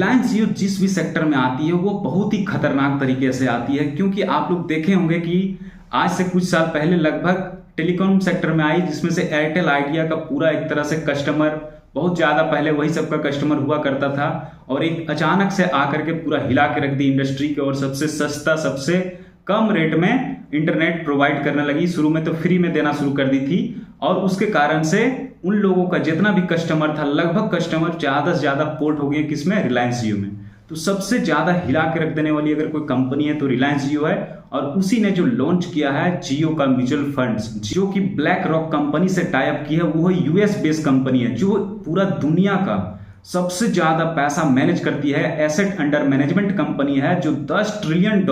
रिलायंस जियो जिस भी सेक्टर में आती है वो बहुत ही खतरनाक तरीके से आती है, क्योंकि आप लोग देखे होंगे कि आज से कुछ साल पहले लगभग टेलीकॉम सेक्टर में आई, जिसमें से एयरटेल आइडिया का पूरा एक तरह से कस्टमर बहुत ज़्यादा पहले वही सबका कस्टमर हुआ करता था, और एक अचानक से आकर के पूरा हिला के रख दी इंडस्ट्री के, और सबसे सस्ता सबसे कम रेट में इंटरनेट प्रोवाइड करने लगी। शुरू में तो फ्री में देना शुरू कर दी थी, और उसके कारण से उन लोगों का जितना भी कस्टमर था लगभग कस्टमर ज़्यादा से ज़्यादा पोर्ट हो गए किसमें, रिलायंस जियो में। तो सबसे ज़्यादा हिला के रख देने वाली अगर कोई कंपनी है तो रिलायंस जियो है, और उसी ने जो लॉन्च किया है जियो का म्यूचुअल फंड्स, जो कि ब्लैक रॉक कंपनी से टाई अप की है। वो यूएस बेस्ड कंपनी है जो पूरा दुनिया का सबसे ज़्यादा पैसा मैनेज करती है, एसेट अंडर मैनेजमेंट कंपनी है, जो 10 ट्रिलियन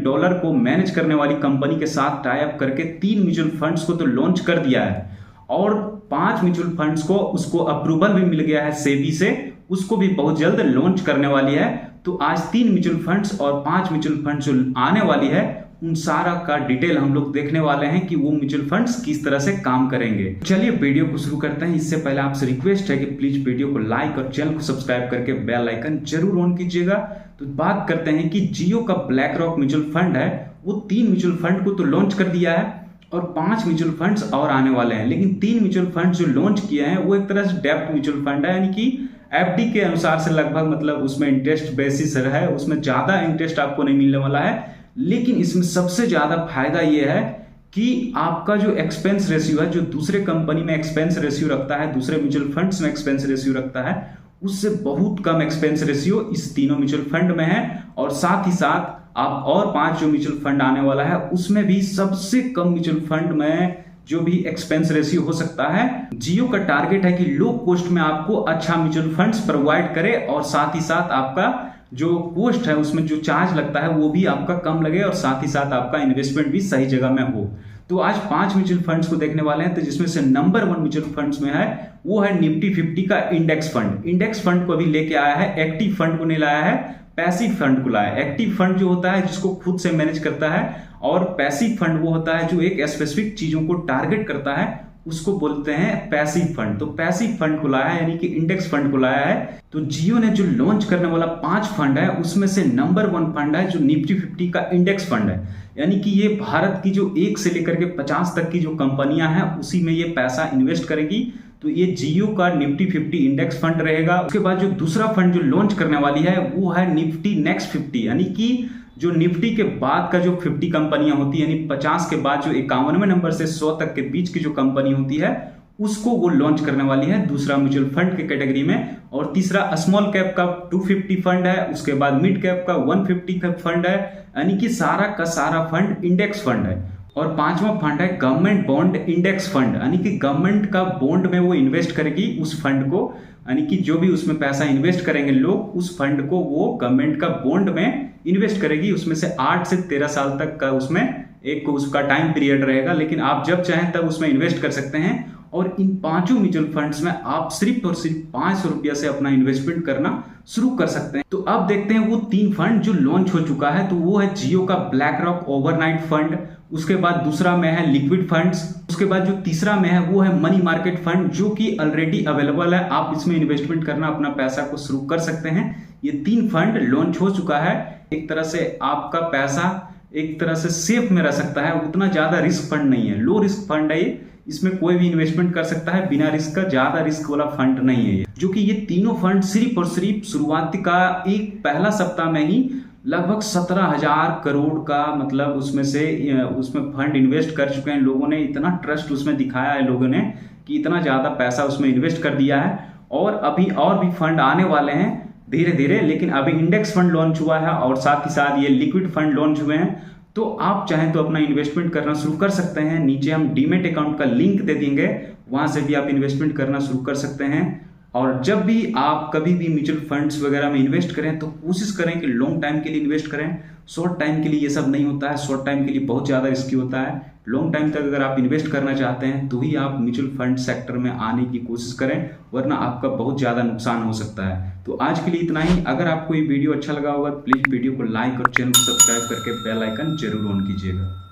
डॉलर को मैनेज करने वाली कंपनी के साथ टाई अप करके 3 म्यूचुअल फंड्स को तो लॉन्च कर दिया है, और 5 म्यूचुअल फंड्स को उसको अप्रूवल भी मिल गया है सेबी से, उसको भी बहुत जल्द लॉन्च करने वाली है। तो आज 3 म्यूचुअल फंड्स और 5 म्यूचुअल फंड्स जो आने वाली है उन सारा का डिटेल हम लोग देखने वाले हैं कि वो म्यूचुअल फंड्स किस तरह से काम करेंगे। चलिए वीडियो को शुरू करते हैं। इससे पहले आपसे रिक्वेस्ट है कि प्लीज वीडियो को लाइक और चैनल को सब्सक्राइब करके बेल आइकन जरूर ऑन कीजिएगा। तो बात करते हैं कि जियो का ब्लैक रॉक म्यूचुअल फंड है, वो 3 म्यूचुअल फंड को तो लॉन्च कर दिया है और 5 म्यूचुअल फंड्स और आने वाले हैं। लेकिन 3 म्यूचुअल फंड्स जो लॉन्च किए हैं वो एक तरह से डेब्ट म्यूचुअल फंड है, यानी कि एफडी के अनुसार से लगभग मतलब उसमें इंटरेस्ट बेसिस है, उसमें ज्यादा इंटरेस्ट आपको नहीं मिलने वाला है। लेकिन इसमें सबसे ज्यादा फायदा ये है कि आपका जो एक्सपेंस रेशियो है, जो दूसरे कंपनी में एक्सपेंस रेशियो रखता है, दूसरे म्यूचुअल फंड्स में एक्सपेंस रेशियो रखता है, उससे बहुत कम एक्सपेंस रेशियो इस तीनों म्यूचुअल फंड में है। और साथ ही साथ आप और 5 जो म्यूचुअल फंड आने वाला है उसमें भी सबसे कम म्यूचुअल फंड में जो भी एक्सपेंस रेशियो हो सकता है। जियो का टारगेट है कि लो कॉस्ट में आपको अच्छा म्यूचुअल फंड्स प्रोवाइड करे, और साथ ही साथ आपका जो कॉस्ट है उसमें जो चार्ज लगता है वो भी आपका कम लगे, और साथ ही साथ आपका इन्वेस्टमेंट भी सही जगह में हो। तो आज 5 म्यूचुअल फंड्स को देखने वाले हैं, तो जिसमें से नंबर 1 म्यूचुअल फंड्स में है वो है निफ्टी 50 का इंडेक्स फंड। इंडेक्स फंड को अभी लेके आया है, एक्टिव फंड को नहीं लाया है, पैसिव फंड को लाया है। एक्टिव फंड जो होता है जिसको खुद से मैनेज करता है, और पैसिव फंड वो होता है जो एक स्पेसिफिक चीजों को टारगेट करता है, उसको बोलते हैं पैसिव फंड। तो पैसिव फंड को लाया है, यानी कि इंडेक्स फंड को लाया है। तो जियो ने जो लॉन्च करने वाला 5 फंड है उसमें से नंबर 1 फंड है जो निफ्टी 50 का इंडेक्स फंड है, यानी कि ये भारत की जो 1 से लेकर के 50 तक की जो कंपनियां हैं उसी में ये पैसा इन्वेस्ट करेगी। तो ये जियो का निफ्टी 50 इंडेक्स फंड रहेगा। उसके बाद जो दूसरा फंड जो लॉन्च करने वाली है वो है निफ्टी नेक्स्ट 50, यानी कि जो निफ्टी के बाद का जो 50 कंपनियां होती है, यानी 50 के बाद जो 51वें नंबर से 100 तक के बीच की जो कंपनी होती है उसको वो लॉन्च करने वाली है दूसरा म्यूचुअल फंड के कैटेगरी में। और तीसरा स्मॉल कैप का 250 फंड है, उसके बाद मिड कैप का 150 का फंड है, यानी कि सारा का सारा फंड इंडेक्स फंड है। और 5वां फंड है गवर्नमेंट बॉन्ड इंडेक्स फंड, यानी कि गवर्नमेंट का बॉन्ड में वो इन्वेस्ट करेगी उस फंड को, यानी कि जो भी उसमें पैसा इन्वेस्ट करेंगे लोग उस फंड को वो गवर्नमेंट का बॉन्ड में इन्वेस्ट करेगी। उसमें से 8 से 13 साल तक का उसमें एक उसका टाइम पीरियड रहेगा, लेकिन आप जब चाहें तब उसमें इन्वेस्ट कर सकते हैं। और इन 5 म्यूचुअल फंड्स में आप सिर्फ और सिर्फ 500 रुपया से अपना इन्वेस्टमेंट करना शुरू कर सकते हैं। तो अब देखते हैं वो 3 फंड जो लॉन्च हो चुका है। तो वो है जियो का ब्लैक रॉक ओवरनाइट फंड, उसके बाद दूसरा में है लिक्विड फंड्स, उसके बाद जो तीसरा में है वो है मनी मार्केट फंड, जो कि ऑलरेडी अवेलेबल है, आप इसमें इन्वेस्टमेंट करना अपना पैसा को शुरू कर सकते हैं। ये 3 फंड लॉन्च हो चुका है। एक तरह से आपका पैसा एक तरह से सेफ में रह सकता है, उतना ज्यादा रिस्क फंड नहीं है, लो रिस्क फंड है ये, इसमें कोई भी इन्वेस्टमेंट कर सकता है बिना रिस्क का, ज्यादा रिस्क वाला फंड नहीं है ये। जो कि ये तीनों फंड सिर्फ और सिर्फ शुरुआती का एक पहला सप्ताह में ही लगभग 17,000 करोड़ का मतलब उसमें फंड इन्वेस्ट कर चुके हैं लोगों ने। इतना ट्रस्ट उसमें दिखाया है लोगों ने कि इतना ज्यादा पैसा उसमें इन्वेस्ट कर दिया है, और अभी और भी फंड आने वाले हैं धीरे धीरे। लेकिन अभी इंडेक्स फंड लॉन्च हुआ है और साथ ही साथ ये लिक्विड फंड लॉन्च हुए हैं। तो आप चाहें तो अपना इन्वेस्टमेंट करना शुरू कर सकते हैं। नीचे हम डीमेट अकाउंट का लिंक दे देंगे, वहां से भी आप इन्वेस्टमेंट करना शुरू कर सकते हैं। और जब भी आप कभी भी म्यूचुअल फंड्स वगैरह में इन्वेस्ट करें तो कोशिश करें कि लॉन्ग टाइम के लिए इन्वेस्ट करें, शॉर्ट टाइम के लिए ये सब नहीं होता है। शॉर्ट टाइम के लिए बहुत ज़्यादा रिस्की होता है। लॉन्ग टाइम तक अगर आप इन्वेस्ट करना चाहते हैं तो ही आप म्यूचुअल फंड सेक्टर में आने की कोशिश करें, वरना आपका बहुत ज़्यादा नुकसान हो सकता है। तो आज के लिए इतना ही। अगर आपको ये वीडियो अच्छा लगा होगा तो प्लीज़ वीडियो को लाइक और चैनल को सब्सक्राइब करके बेल आइकन जरूर ऑन कीजिएगा।